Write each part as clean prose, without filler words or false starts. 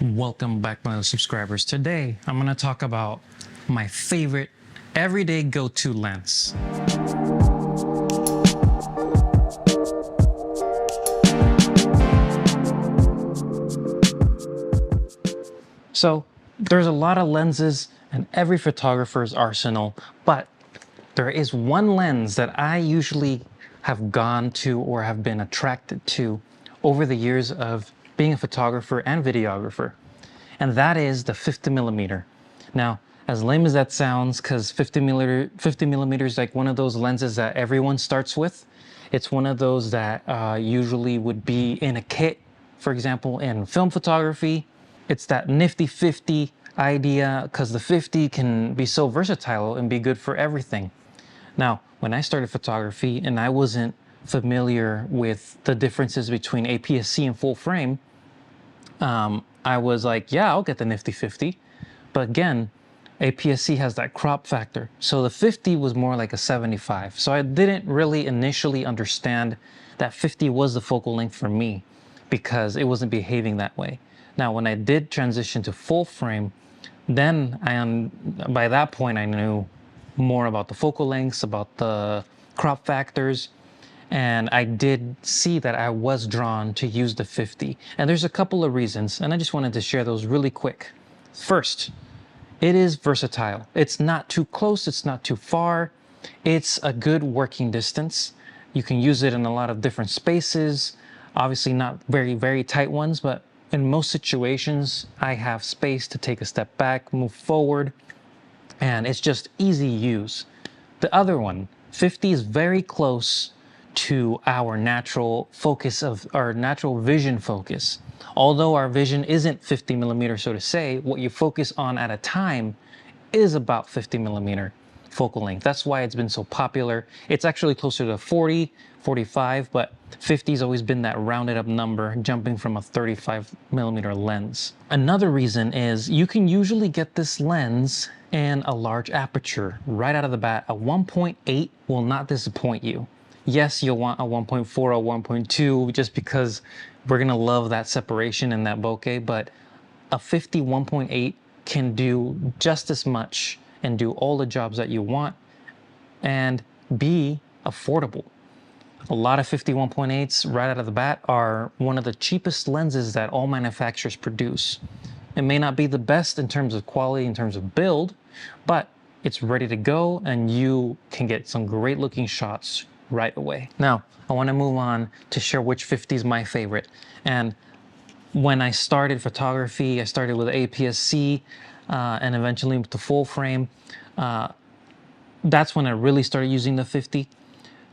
Welcome back, my subscribers. Today, I'm going to talk about my favorite everyday go-to lens. So, there's a lot of lenses in every photographer's arsenal, but there is one lens that I usually have gone to or have been attracted to over the years of being a photographer and videographer, and that is the 50 millimeter. Now, as lame as that sounds, because 50 millimeter is like one of those lenses that everyone starts with. It's one of those that usually would be in a kit, for example, in film photography. It's that nifty 50 idea, because the 50 can be so versatile and be good for everything. Now, when I started photography and I wasn't familiar with the differences between APS-C and full frame, I was like, yeah, I'll get the nifty 50. But again, APS-C has that crop factor. So the 50 was more like a 75. So I didn't really initially understand that 50 was the focal length for me because it wasn't behaving that way. Now, when I did transition to full frame, then by that point, I knew more about the focal lengths, about the crop factors, and I did see that I was drawn to use the 50. And there's a couple of reasons, and I just wanted to share those really quick. First, it is versatile. It's not too close, it's not too far. It's a good working distance. You can use it in a lot of different spaces, obviously not very, very tight ones, but in most situations, I have space to take a step back, move forward, and it's just easy use. The other one, 50, is very close to our natural focus of our natural vision focus. Although our vision isn't 50 millimeter, so to say, what you focus on at a time is about 50 millimeter focal length. That's why it's been so popular. It's actually closer to 40, 45, but 50 has always been that rounded up number, jumping from a 35 millimeter lens. Another reason is you can usually get this lens in a large aperture right out of the bat. A 1.8 will not disappoint you. Yes, you'll want a 1.4 or 1.2 just because we're gonna love that separation and that bokeh, but a 50 1.8 can do just as much and do all the jobs that you want and be affordable. A lot of 50 1.8s right out of the bat are one of the cheapest lenses that all manufacturers produce. It may not be the best in terms of quality, in terms of build, but it's ready to go and you can get some great looking shots right away. Now, I want to move on to share which 50 is my favorite. And when I started photography, I started with APS-C and eventually with the full frame. That's when I really started using the 50.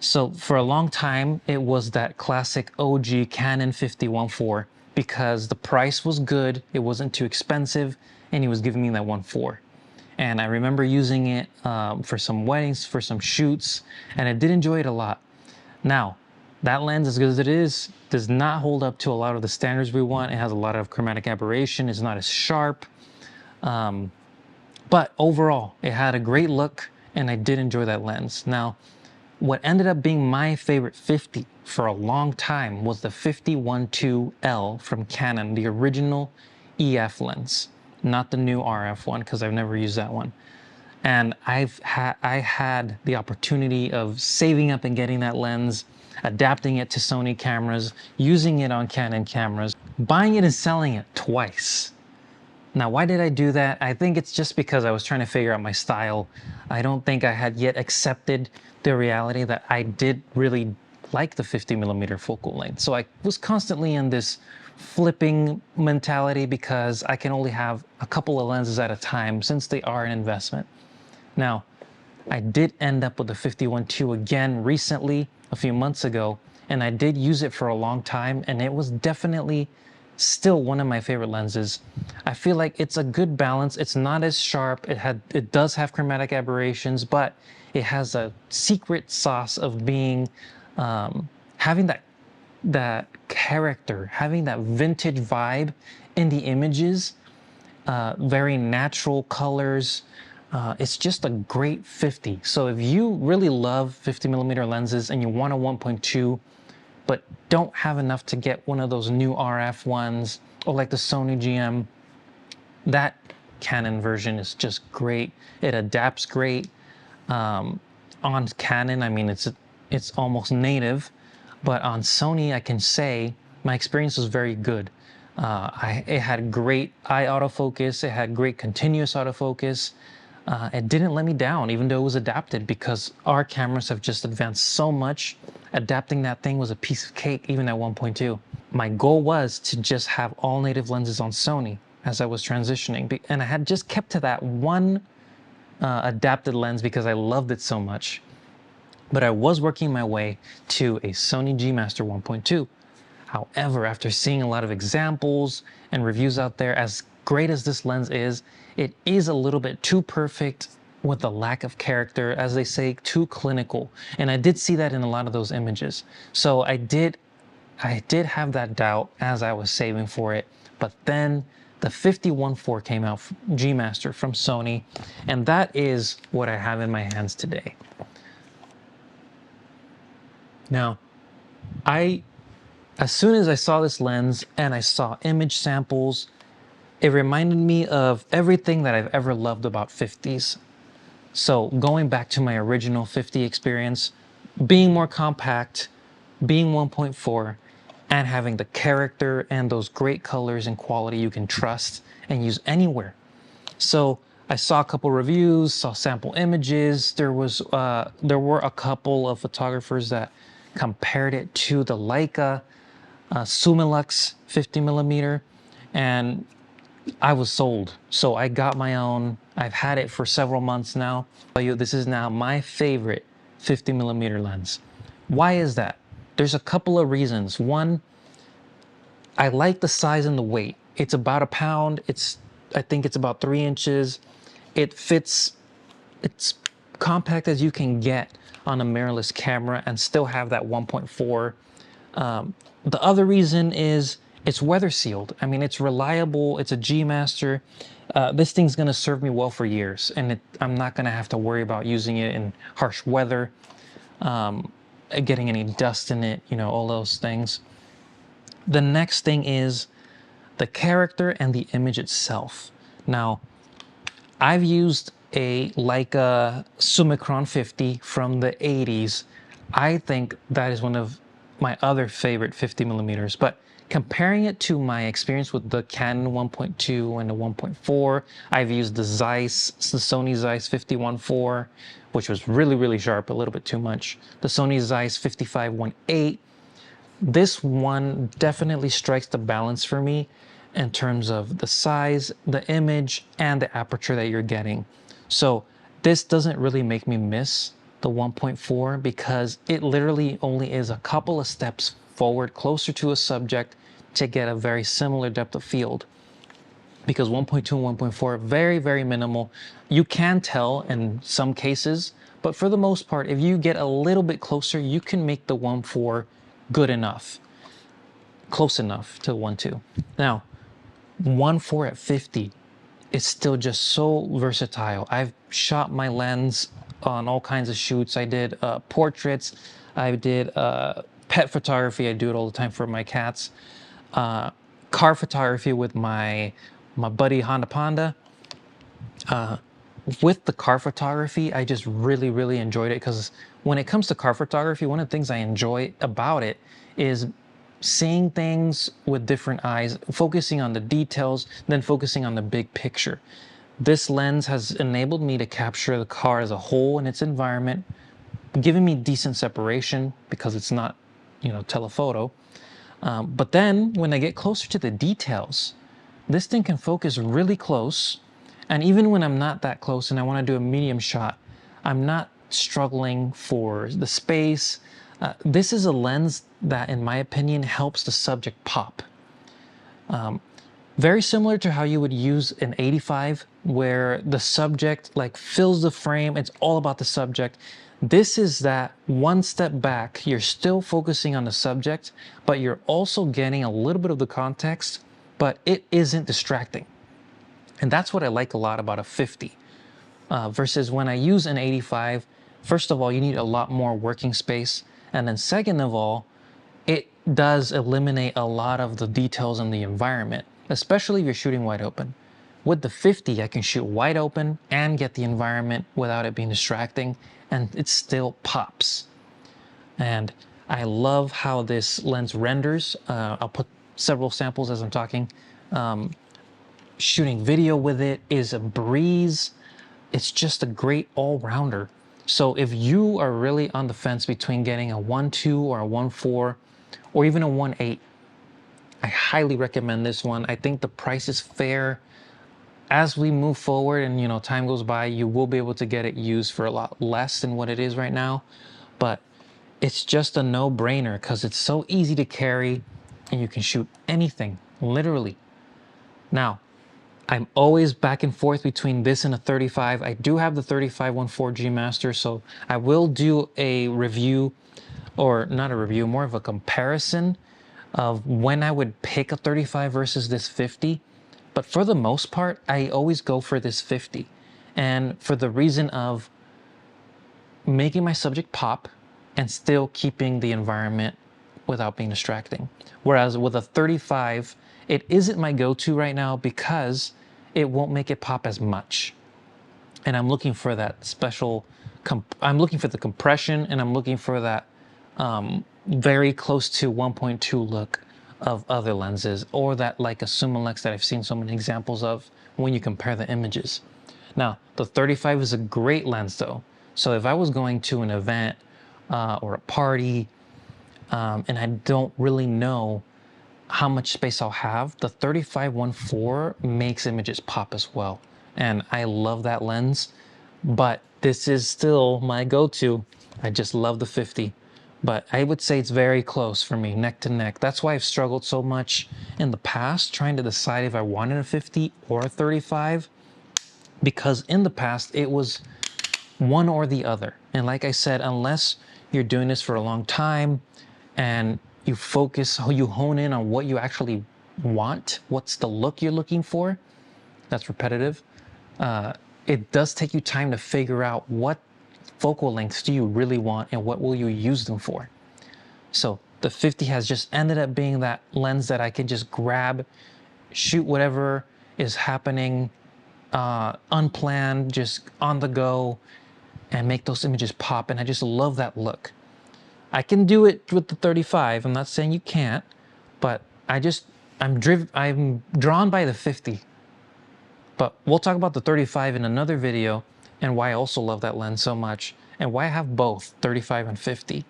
So for a long time, it was that classic OG Canon 50-1.4 because the price was good, it wasn't too expensive, and he was giving me that 1.4. And I remember using it for some weddings, for some shoots, and I did enjoy it a lot. Now, that lens, as good as it is, does not hold up to a lot of the standards we want. It has a lot of chromatic aberration, it's not as sharp. But overall, it had a great look, and I did enjoy that lens. Now, what ended up being my favorite 50 for a long time was the 1.2 L from Canon, the original EF lens, not the new RF one, because I've never used that one. And I had the opportunity of saving up and getting that lens, adapting it to Sony cameras, using it on Canon cameras, buying it and selling it twice. Now, why did I do that? I think it's just because I was trying to figure out my style. I don't think I had yet accepted the reality that I did really like the 50 millimeter focal length. So I was constantly in this flipping mentality because I can only have a couple of lenses at a time since they are an investment. Now, I did end up with the 51.2 again recently, a few months ago, and I did use it for a long time, and it was definitely still one of my favorite lenses. I feel like it's a good balance. It's not as sharp. It does have chromatic aberrations, but it has a secret sauce of being having that character, having that vintage vibe in the images, very natural colors. It's just a great 50. So if you really love 50 millimeter lenses and you want a 1.2, but don't have enough to get one of those new RF ones or like the Sony GM that Canon version is just great. It adapts great. On Canon, I mean, it's almost native, but on Sony, I can say my experience was very good. It had great eye autofocus. It had great continuous autofocus. It didn't let me down, even though it was adapted, because our cameras have just advanced so much. Adapting that thing was a piece of cake, even at 1.2. My goal was to just have all native lenses on Sony as I was transitioning, and I had just kept to that one adapted lens because I loved it so much. But I was working my way to a Sony G Master 1.2. However, after seeing a lot of examples and reviews out there, as great as this lens is, it is a little bit too perfect with a lack of character, as they say, too clinical. And I did see that in a lot of those images. So I did have that doubt as I was saving for it. But then the 51.4 came out, G Master from Sony, and that is what I have in my hands today. Now, as soon as I saw this lens and I saw image samples, it reminded me of everything that I've ever loved about 50s. So going back to my original 50 experience, being more compact, being 1.4, and having the character and those great colors and quality you can trust and use anywhere. So I saw a couple reviews, saw sample images. There were a couple of photographers that compared it to the Leica Summilux 50mm, and I was sold. So I got my own. I've had it for several months now. This is now my favorite 50mm lens. Why is that? There's a couple of reasons. One, I like the size and the weight. It's about a pound. I think it's about 3 inches. It fits. It's compact as you can get on a mirrorless camera and still have that 1.4. The other reason is it's weather sealed. I mean, it's reliable. It's a G Master. This thing's gonna serve me well for years, and I'm not gonna have to worry about using it in harsh weather, getting any dust in it, all those things. The next thing is the character and the image itself. Now, I've used a Leica Summicron 50 from the 80s. I think that is one of my other favorite 50mm, but comparing it to my experience with the Canon 1.2 and the 1.4, I've used the Sony Zeiss 51.4, which was really, really sharp, a little bit too much. The Sony Zeiss 55.1.8. This one definitely strikes the balance for me in terms of the size, the image, and the aperture that you're getting. So this doesn't really make me miss the 1.4 because it literally only is a couple of steps forward, closer to a subject to get a very similar depth of field. Because 1.2 and 1.4, very, very minimal. You can tell in some cases, but for the most part, if you get a little bit closer, you can make the 1.4 good enough, close enough to 1.2. Now, 1.4 at 50 is still just so versatile. I've shot my lens on all kinds of shoots. I did portraits, I did pet photography. I do it all the time for my cats. Car photography with my buddy Honda Panda. With the car photography, I just really, really enjoyed it because when it comes to car photography, one of the things I enjoy about it is seeing things with different eyes, focusing on the details, then focusing on the big picture. This lens has enabled me to capture the car as a whole in its environment, giving me decent separation because it's not, telephoto. But then when I get closer to the details, this thing can focus really close. And even when I'm not that close and I want to do a medium shot, I'm not struggling for the space. This is a lens that, in my opinion, helps the subject pop. Very similar to how you would use an 85, where the subject fills the frame. It's all about the subject. This is that one step back. You're still focusing on the subject, but you're also getting a little bit of the context, but it isn't distracting. And that's what I like a lot about a 50 versus when I use an 85. First of all, you need a lot more working space. And then second of all, it does eliminate a lot of the details in the environment, especially if you're shooting wide open. With the 50, I can shoot wide open and get the environment without it being distracting, and it still pops. And I love how this lens renders. I'll put several samples as I'm talking. Shooting video with it is a breeze. It's just a great all-rounder. So if you are really on the fence between getting a 1.2 or a 1.4 or even a 1.8, I highly recommend this one. I think the price is fair. As we move forward and time goes by, you will be able to get it used for a lot less than what it is right now. But it's just a no-brainer because it's so easy to carry and you can shoot anything, literally. Now, I'm always back and forth between this and a 35. I do have the 35 1.4 G Master, so I will do a review, or not a review, more of a comparison of when I would pick a 35 versus this 50. But for the most part, I always go for this 50. And for the reason of making my subject pop and still keeping the environment without being distracting. Whereas with a 35, it isn't my go-to right now because it won't make it pop as much. And I'm looking for that special, I'm looking for the compression, and I'm looking for that very close to 1.2 look of other lenses, or that like a Summalex that I've seen so many examples of when you compare the images. Now, the 35 is a great lens though. So if I was going to an event or a party and I don't really know how much space I'll have, the 35 1.4 makes images pop as well. And I love that lens, but this is still my go-to. I just love the 50. But I would say it's very close for me, neck to neck. That's why I've struggled so much in the past trying to decide if I wanted a 50 or a 35, because in the past it was one or the other. And like I said, unless you're doing this for a long time and you focus, you hone in on what you actually want, what's the look you're looking for, that's repetitive. It does take you time to figure out what focal lengths do you really want and what will you use them for. So the 50 has just ended up being that lens that I can just grab, shoot whatever is happening, unplanned, just on the go, and make those images pop. And I just love that look. I can do it with the 35. I'm not saying you can't, but I'm drawn by the 50. But we'll talk about the 35 in another video, and why I also love that lens so much, and why I have both 35 and 50.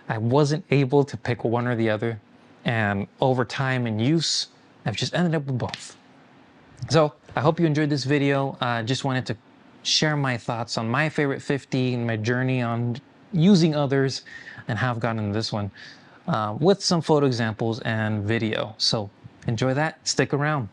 I wasn't able to pick one or the other, and over time and use, I've just ended up with both. So I hope you enjoyed this video. Just wanted to share my thoughts on my favorite 50 and my journey on using others, and how I've gotten into this one with some photo examples and video. So enjoy that, stick around.